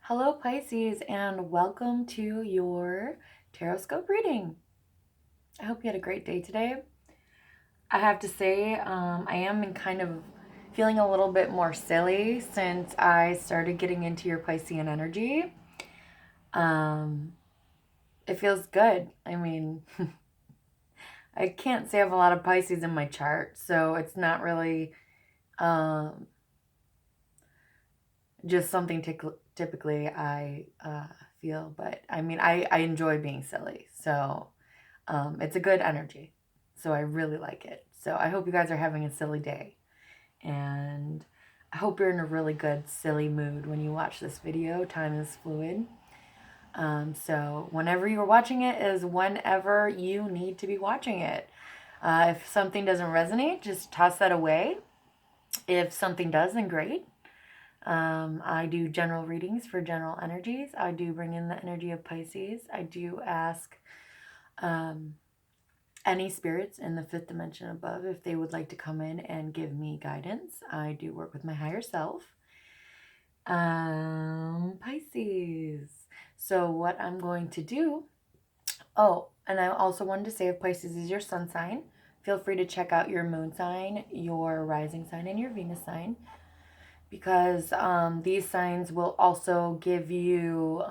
Hello Pisces, and welcome to your Taroscope reading. I hope you had a great day today. I have to say, I am kind of feeling a little bit more silly since I started getting into your Piscean energy. It feels good. I mean, I can't say I have a lot of Pisces in my chart, so it's not really um, just something typically I feel. But I mean, I enjoy being silly, so it's a good energy. So I really like it. So I hope you guys are having a silly day. And I hope you're in a really good, silly mood when you watch this video. Time is fluid. So whenever you're watching it is whenever you need to be watching it. If something doesn't resonate, just toss that away. If something does, then great. I do general readings for general energies. I do bring in the energy of Pisces. I do ask any spirits in the fifth dimension above if they would like to come in and give me guidance. I do work with my higher self. Pisces. So what I'm going to do, and I also wanted to say if Pisces is your sun sign, feel free to check out your moon sign, your rising sign, and your Venus sign, because these signs will also give you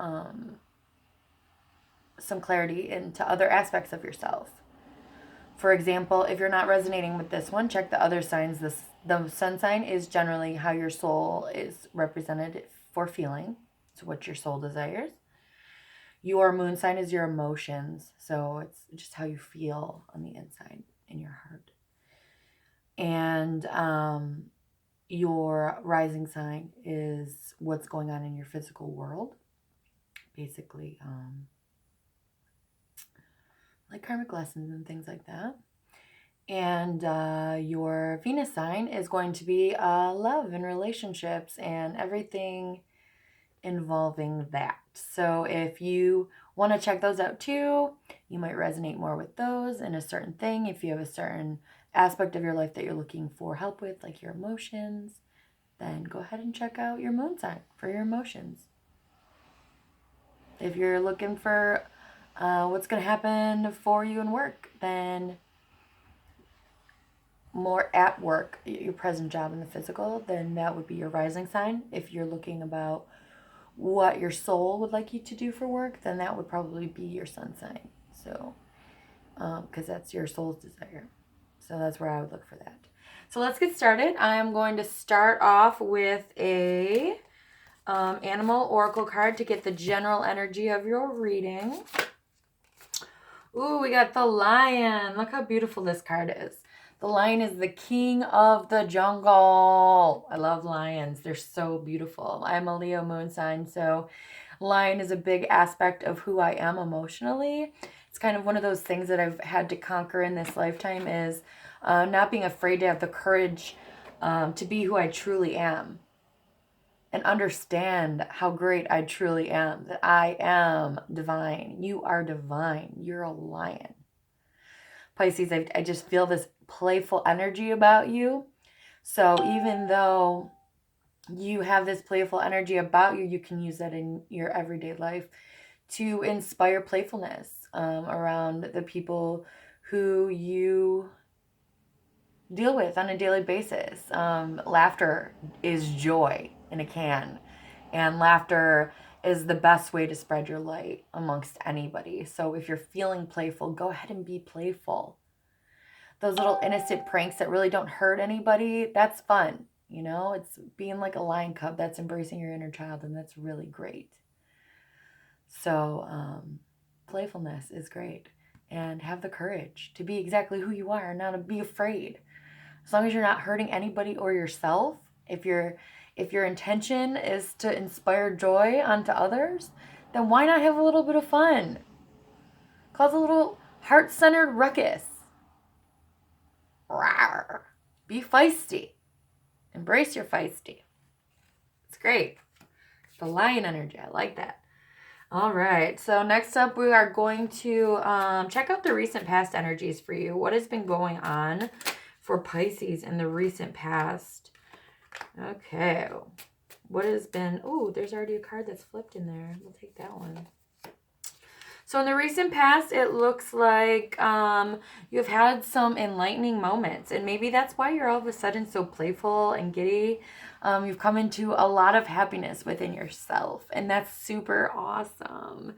some clarity into other aspects of yourself. For example, if you're not resonating with this one, check the other signs. The sun sign is generally how your soul is represented for feeling. It's what your soul desires. Your moon sign is your emotions. So it's just how you feel on the inside in your heart. And your rising sign is what's going on in your physical world. Basically, like karmic lessons and things like that. And your Venus sign is going to be love and relationships and everything involving that. So if you want to check those out too, you might resonate more with those in a certain thing. If you have a certain aspect of your life that you're looking for help with, like your emotions, then go ahead and check out your moon sign for your emotions. If you're looking for what's going to happen for you in work, then more at work, your present job in the physical, then that would be your rising sign. If you're looking about what your soul would like you to do for work, then that would probably be your sun sign. So, because that's your soul's desire. So that's where I would look for that. So let's get started. I'm going to start off with a animal oracle card to get the general energy of your reading. Ooh, we got the lion. Look how beautiful this card is. The lion is the king of the jungle. I love lions. They're so beautiful. I'm a Leo moon sign, so lion is a big aspect of who I am emotionally. It's kind of one of those things that I've had to conquer in this lifetime is not being afraid to have the courage to be who I truly am and understand how great I truly am, that I am divine. You are divine. You're a lion. Pisces, I just feel this playful energy about you. So even though you have this playful energy about you, you can use that in your everyday life to inspire playfulness around the people who you deal with on a daily basis. Laughter is joy in a can, and laughter is the best way to spread your light amongst anybody. So if you're feeling playful, go ahead and be playful. Those little innocent pranks that really don't hurt anybody, that's fun. You know, it's being like a lion cub, that's embracing your inner child, and that's really great. So playfulness is great, and have the courage to be exactly who you are and not to be afraid. As long as you're not hurting anybody or yourself, if your intention is to inspire joy onto others, then why not have a little bit of fun? Cause a little heart-centered ruckus. Rawr. Be feisty. Embrace your feisty. It's great. The lion energy. I like that. All right. So next up, we are going to check out the recent past energies for you. What has been going on for Pisces in the recent past? Okay. What has been... Oh, there's already a card that's flipped in there. We'll take that one. So in the recent past, it looks like you've had some enlightening moments. And maybe that's why you're all of a sudden so playful and giddy. You've come into a lot of happiness within yourself. And that's super awesome.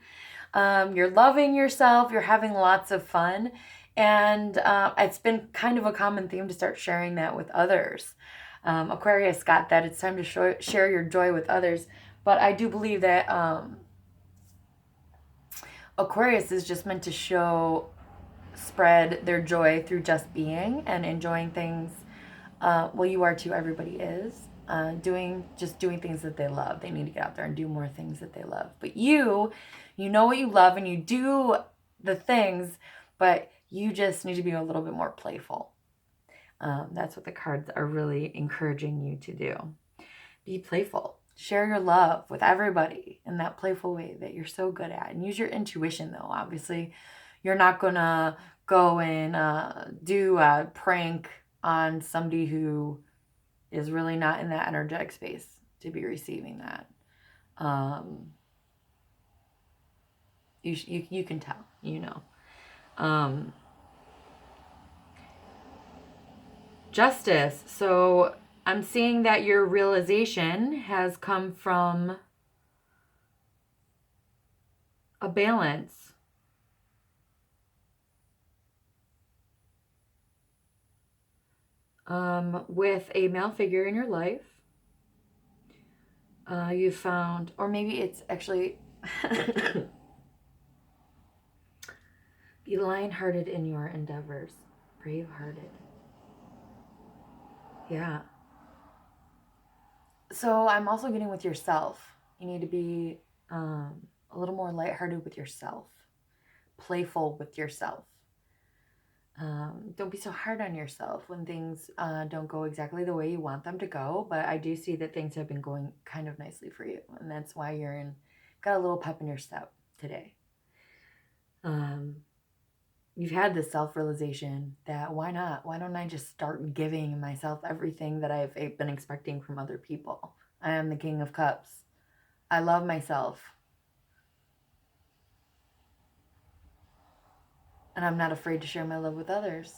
You're loving yourself. You're having lots of fun. And it's been kind of a common theme to start sharing that with others. Aquarius got that. It's time to share your joy with others. But I do believe that... Aquarius is just meant to spread their joy through just being and enjoying things. Well, you are too, everybody is. Doing things that they love. They need to get out there and do more things that they love. But you know what you love and you do the things, but you just need to be a little bit more playful. That's what the cards are really encouraging you to do. Be playful. Share your love with everybody in that playful way that you're so good at. And use your intuition, though. Obviously, you're not going to go and do a prank on somebody who is really not in that energetic space to be receiving that. You can tell, you know. Justice. So I'm seeing that your realization has come from a balance. With a male figure in your life. You found, or maybe it's actually be lion-hearted in your endeavors. Brave-hearted. Yeah. So I'm also getting with yourself. You need to be a little more lighthearted with yourself. Playful with yourself. Don't be so hard on yourself when things don't go exactly the way you want them to go. But I do see that things have been going kind of nicely for you. And that's why you're got a little pep in your step today. You've had this self-realization that why not? Why don't I just start giving myself everything that I've been expecting from other people? I am the King of Cups. I love myself. And I'm not afraid to share my love with others.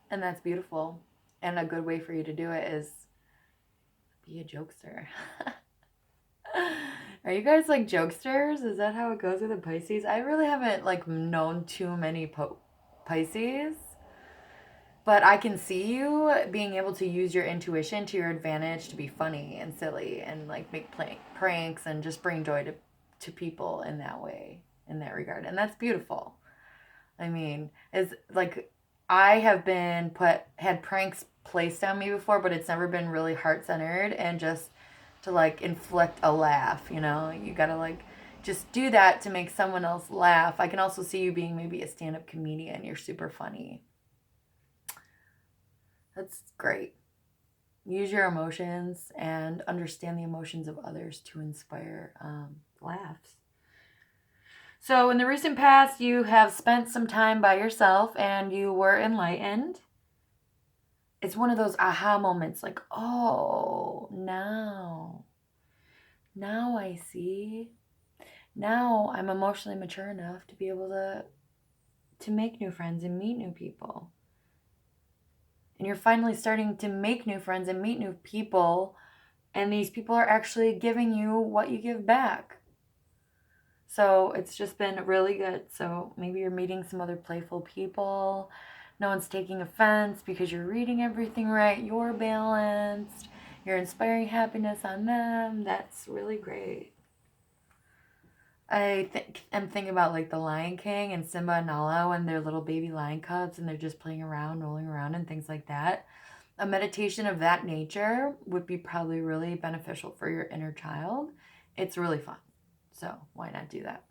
And that's beautiful. And a good way for you to do it is be a jokester. Are you guys like jokesters? Is that how it goes with the Pisces? I really haven't like known too many Pisces. But I can see you being able to use your intuition to your advantage to be funny and silly and like make pranks and just bring joy to people in that way, in that regard. And that's beautiful. I mean, it's like I have had pranks placed on me before, but it's never been really heart-centered and just to like inflict a laugh, you know? You gotta like just do that to make someone else laugh. I can also see you being maybe a stand-up comedian. You're super funny. That's great. Use your emotions and understand the emotions of others to inspire laughs. So in the recent past, you have spent some time by yourself and you were enlightened. It's one of those aha moments like, oh, now I see. Now I'm emotionally mature enough to be able to make new friends and meet new people. And you're finally starting to make new friends and meet new people. And these people are actually giving you what you give back. So it's just been really good. So maybe you're meeting some other playful people. No one's taking offense because you're reading everything right. You're balanced. You're inspiring happiness on them. That's really great. I'm thinking about like the Lion King and Simba and Nala when they're little baby lion cubs and they're just playing around, rolling around and things like that. A meditation of that nature would be probably really beneficial for your inner child. It's really fun. So why not do that?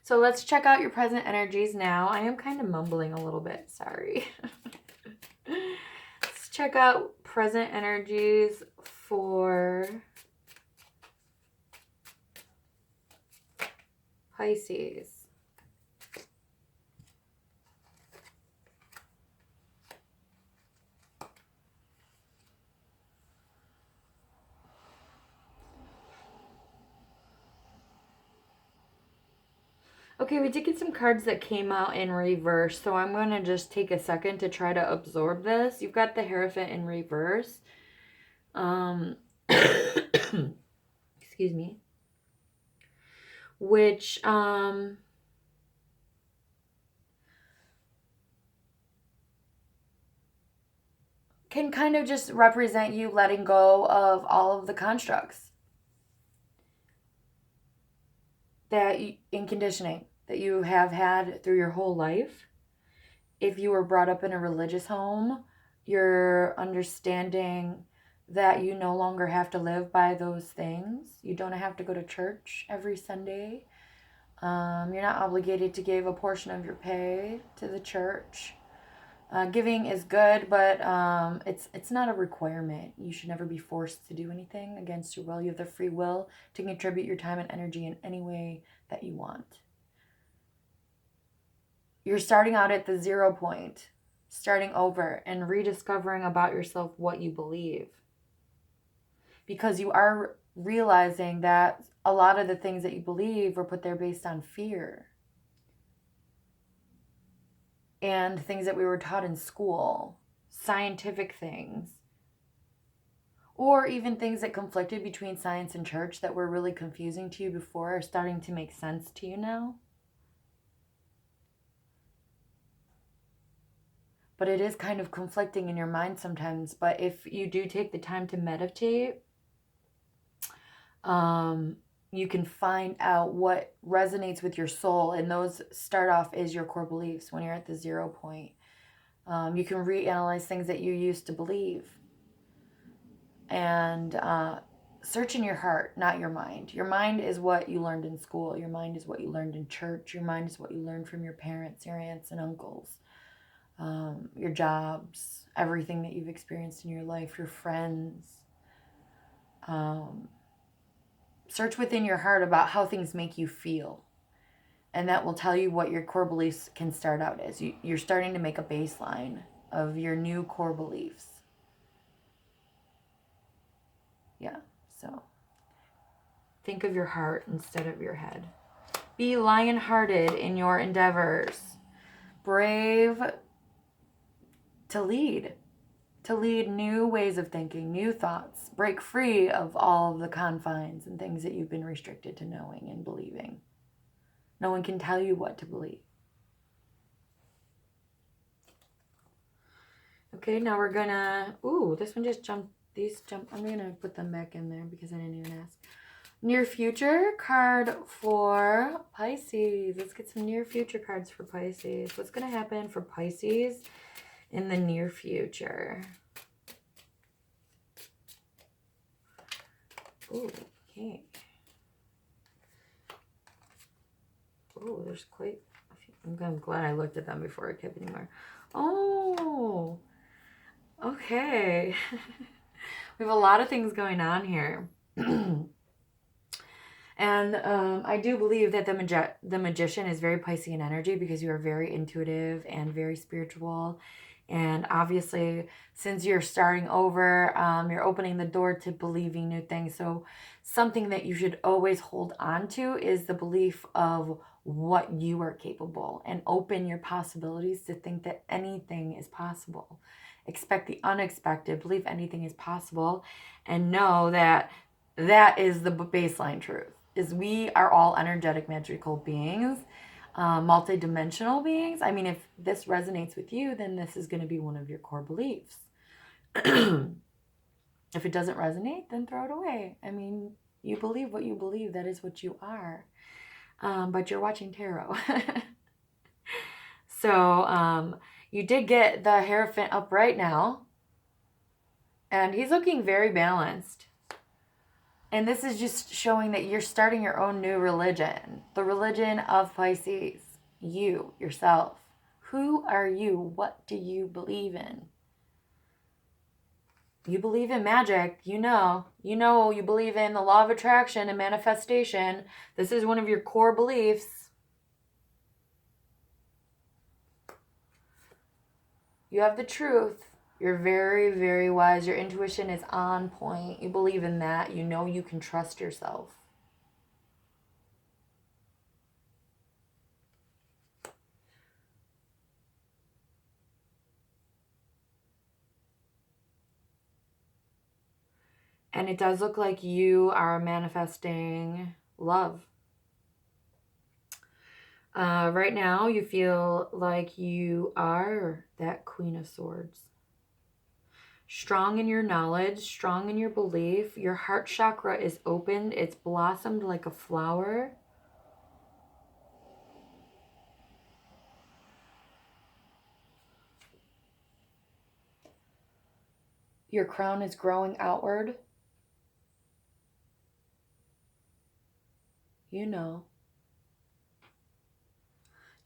So let's check out your present energies now. I am kind of mumbling a little bit. Sorry. Let's check out present energies for Pisces. Okay, we did get some cards that came out in reverse, so I'm going to just take a second to try to absorb this. You've got the Hierophant in reverse. Excuse me. Which, can kind of just represent you letting go of all of the constructs that in conditioning that you have had through your whole life. If you were brought up in a religious home, you're understanding that you no longer have to live by those things. You don't have to go to church every Sunday. You're not obligated to give a portion of your pay to the church. Giving is good, but it's not a requirement. You should never be forced to do anything against your will. You have the free will to contribute your time and energy in any way that you want. You're starting out at the 0 point, starting over and rediscovering about yourself what you believe. Because you are realizing that a lot of the things that you believe were put there based on fear. And things that we were taught in school, scientific things, or even things that conflicted between science and church that were really confusing to you before are starting to make sense to you now. But it is kind of conflicting in your mind sometimes. But if you do take the time to meditate, you can find out what resonates with your soul. And those start off as your core beliefs when you're at the 0 point. You can reanalyze things that you used to believe. And search in your heart, not your mind. Your mind is what you learned in school. Your mind is what you learned in church. Your mind is what you learned from your parents, your aunts and uncles, your jobs, everything that you've experienced in your life, your friends. Search within your heart about how things make you feel. And that will tell you what your core beliefs can start out as. You're starting to make a baseline of your new core beliefs. Yeah, so think of your heart instead of your head. Be lion-hearted in your endeavors. Brave to lead new ways of thinking, new thoughts. Break free of all of the confines and things that you've been restricted to knowing and believing. No one can tell you what to believe. Okay, now we're gonna, this one just jumped, I'm gonna put them back in there because I didn't even ask. Near future card for Pisces. Let's get some near future cards for Pisces. What's gonna happen for Pisces in the near future? Ooh, okay. Oh, there's quite a few. I'm glad I looked at them before I kept anymore. Oh, okay. We have a lot of things going on here. And I do believe that the magician is very Piscean energy because you are very intuitive and very spiritual. And obviously, since you're starting over, you're opening the door to believing new things. So something that you should always hold on to is the belief of what you are capable and open your possibilities to think that anything is possible. Expect the unexpected, believe anything is possible, and know that that is the baseline truth. Is we are all energetic, magical beings, multidimensional beings. I mean, if this resonates with you, then this is going to be one of your core beliefs. If it doesn't resonate, then throw it away. I mean, you believe what you believe. That is what you are. But you're watching tarot. So you did get the Hierophant up right now. And he's looking very balanced. And this is just showing that you're starting your own new religion. The religion of Pisces. You, yourself. Who are you? What do you believe in? You believe in magic. You know you believe in the law of attraction and manifestation. This is one of your core beliefs. You have the truth. You're very, very wise. Your intuition is on point. You believe in that. You know you can trust yourself. And it does look like you are manifesting love. Right now, you feel like you are that Queen of Swords. Strong in your knowledge, strong in your belief. Your heart chakra is opened. It's blossomed like a flower. Your crown is growing outward. You know.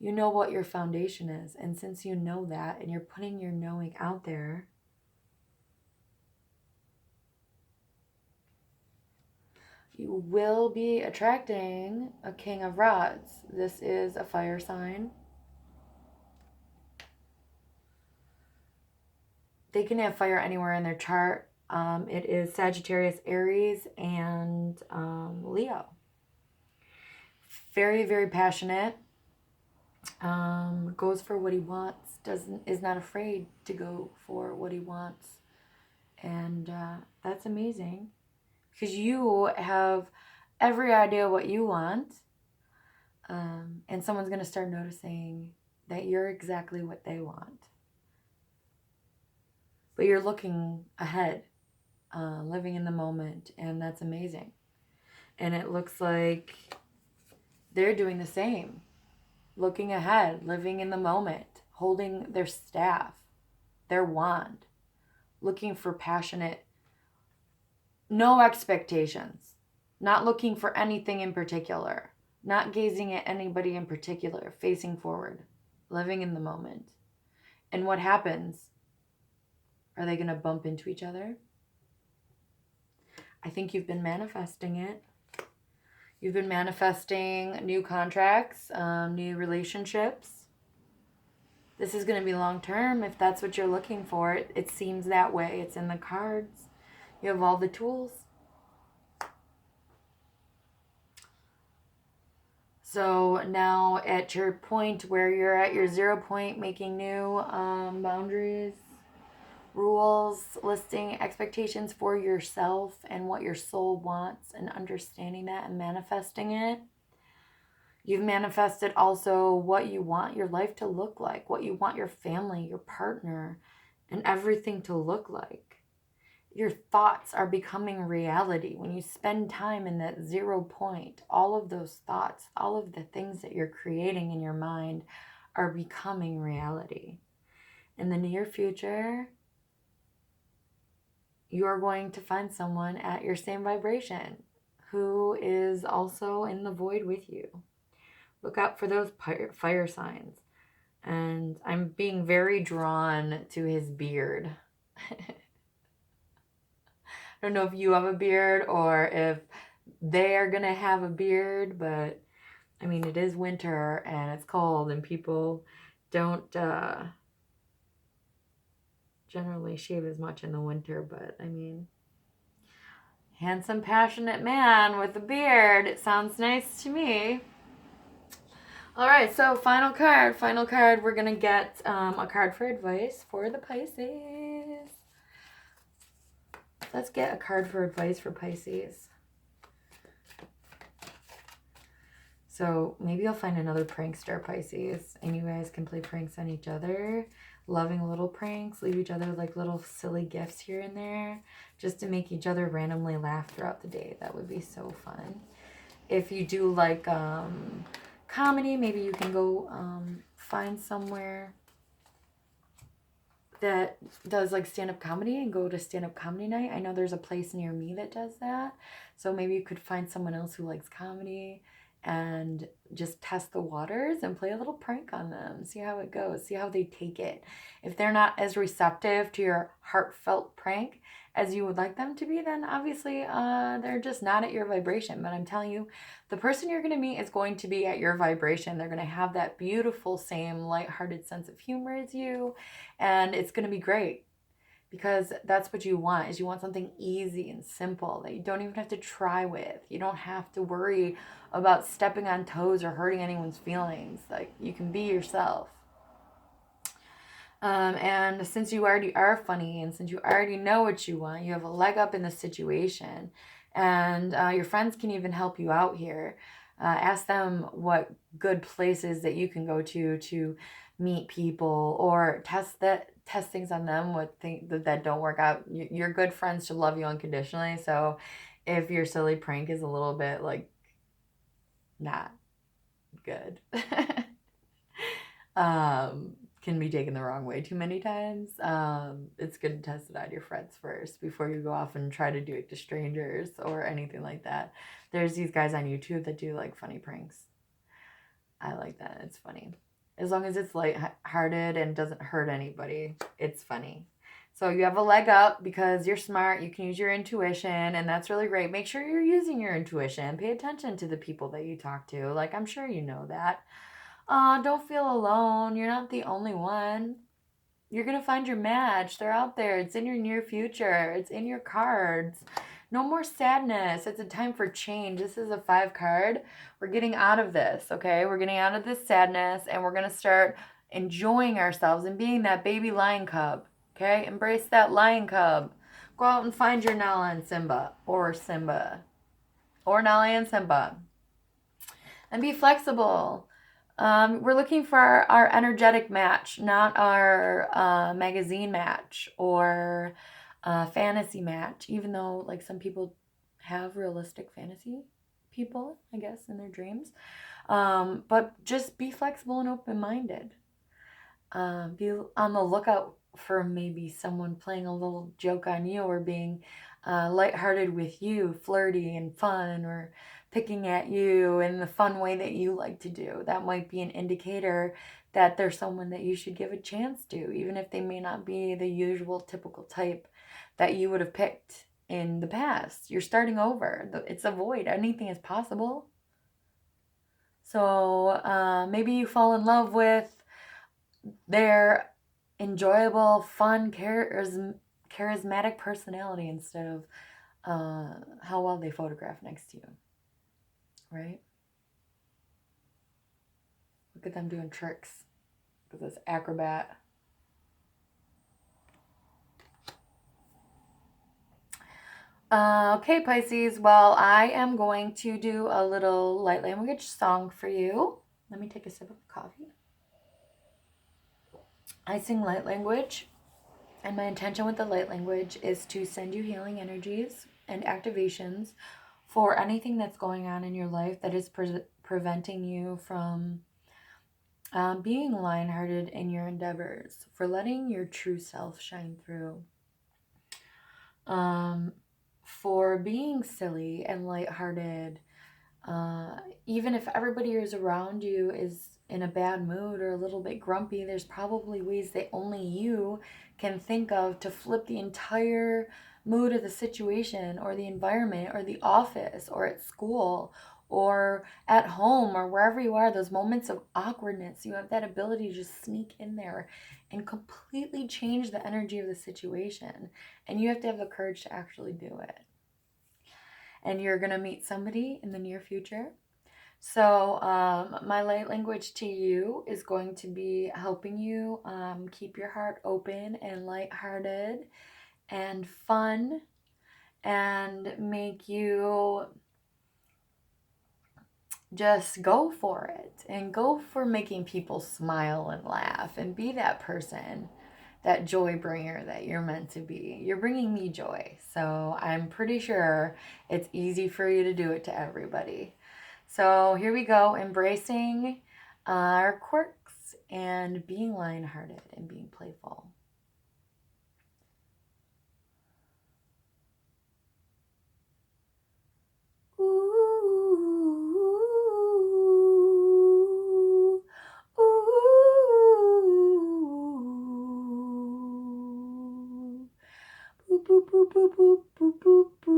You know what your foundation is. And since you know that and you're putting your knowing out there, you will be attracting a King of Rods. This is a fire sign. They can have fire anywhere in their chart. It is Sagittarius, Aries, and Leo. Very, very passionate. Goes for what he wants. Is not afraid to go for what he wants. And that's amazing. Because you have every idea what you want. And someone's going to start noticing that you're exactly what they want. But you're looking ahead, living in the moment, and that's amazing. And it looks like they're doing the same. Looking ahead, living in the moment, holding their staff, their wand, looking for passionate, no expectations, not looking for anything in particular, not gazing at anybody in particular, facing forward, living in the moment. And what happens? Are they going to bump into each other? I think you've been manifesting it. You've been manifesting new contracts, new relationships. This is going to be long term if that's what you're looking for. It seems that way. It's in the cards. You have all the tools. So now at your point where you're at your 0 point, making new boundaries, rules, listing expectations for yourself and what your soul wants, and understanding that and manifesting it. You've manifested also what you want your life to look like, what you want your family, your partner, and everything to look like. Your thoughts are becoming reality. When you spend time in that 0 point, all of those thoughts, all of the things that you're creating in your mind are becoming reality. In the near future, you are going to find someone at your same vibration who is also in the void with you. Look out for those fire signs. And I'm being very drawn to his beard. I don't know if you have a beard or if they are going to have a beard, but I mean, it is winter and it's cold and people don't generally shave as much in the winter, but I mean, handsome, passionate man with a beard. It sounds nice to me. All right, so final card. We're going to get a card for advice for the Pisces. Let's get a card for advice for Pisces. So maybe I'll find another prankster, Pisces, and you guys can play pranks on each other. Loving little pranks. Leave each other like little silly gifts here and there just to make each other randomly laugh throughout the day. That would be so fun. If you do like comedy, maybe you can go find somewhere that does like stand-up comedy and go to stand-up comedy night. I know there's a place near me that does that. So maybe you could find someone else who likes comedy and just test the waters and play a little prank on them. See how it goes. See how they take it. If they're not as receptive to your heartfelt prank as you would like them to be, then obviously they're just not at your vibration. But I'm telling you, the person you're going to meet is going to be at your vibration. They're going to have that beautiful, same lighthearted sense of humor as you, and it's going to be great. Because that's what you want, is you want something easy and simple that you don't even have to try with. You don't have to worry about stepping on toes or hurting anyone's feelings. Like, you can be yourself. And since you already are funny and since you already know what you want, you have a leg up in the situation. And your friends can even help you out here. Ask them what good places that you can go to meet people, or test things on them what things that don't work out. Your good friends should love you unconditionally. So if your silly prank is a little bit like not good, can be taken the wrong way too many times. It's good to test it on your friends first before you go off and try to do it to strangers or anything like that. There's these guys on YouTube that do like funny pranks. I like that. It's funny. As long as it's light-hearted and doesn't hurt anybody, it's funny. So you have a leg up because you're smart. You can use your intuition, and that's really great. Make sure you're using your intuition. Pay attention to the people that you talk to. Like, I'm sure you know that. Don't feel alone. You're not the only one. You're going to find your match. They're out there. It's in your near future. It's in your cards. No more sadness. It's a time for change. This is a 5 card. We're getting out of this, okay? We're getting out of this sadness, and we're going to start enjoying ourselves and being that baby lion cub, okay? Embrace that lion cub. Go out and find your Nala and Simba, or Nala and Simba, and be flexible. We're looking for our energetic match, not our magazine match or fantasy match, even though like some people have realistic fantasy people, I guess, in their dreams. But just be flexible and open-minded. Be on the lookout for maybe someone playing a little joke on you, or being lighthearted with you, flirty and fun, or picking at you in the fun way that you like to do. That might be an indicator that there's someone that you should give a chance to, even if they may not be the usual typical type that you would have picked in the past. You're starting over. It's a void. Anything is possible. So maybe you fall in love with their enjoyable, fun, charismatic personality instead of how well they photograph next to you, right? Look at them doing tricks with this acrobat. Okay, Pisces. Well, I am going to do a little light language song for you. Let me take a sip of coffee. I sing light language, and my intention with the light language is to send you healing energies and activations for anything that's going on in your life that is preventing you from being lighthearted in your endeavors, for letting your true self shine through, for being silly and lighthearted, even if everybody who's around you is in a bad mood or a little bit grumpy. There's probably ways that only you can think of to flip the entire mood of the situation or the environment or the office or at school or at home or wherever you are. Those moments of awkwardness, you have that ability to just sneak in there and completely change the energy of the situation. And you have to have the courage to actually do it. And you're going to meet somebody in the near future. So my light language to you is going to be helping you keep your heart open and lighthearted and fun, and make you just go for it and go for making people smile and laugh and be that person, that joy bringer that you're meant to be. You're bringing me joy, so I'm pretty sure it's easy for you to do it to everybody. So here we go, embracing our quirks and being lighthearted and being playful. Ooh, ooh, boop, boop, boop, boop, boop, boop, boop, boop.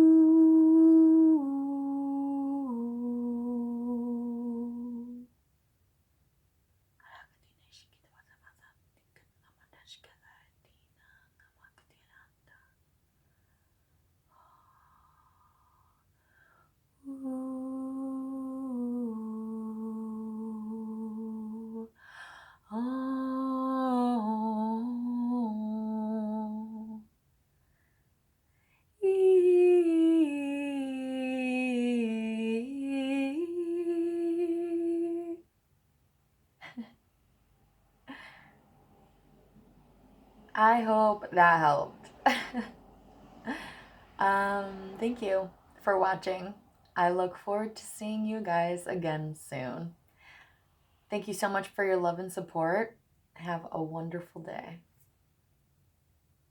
I hope that helped. Thank you for watching. I look forward to seeing you guys again soon. Thank you so much for your love and support. Have a wonderful day.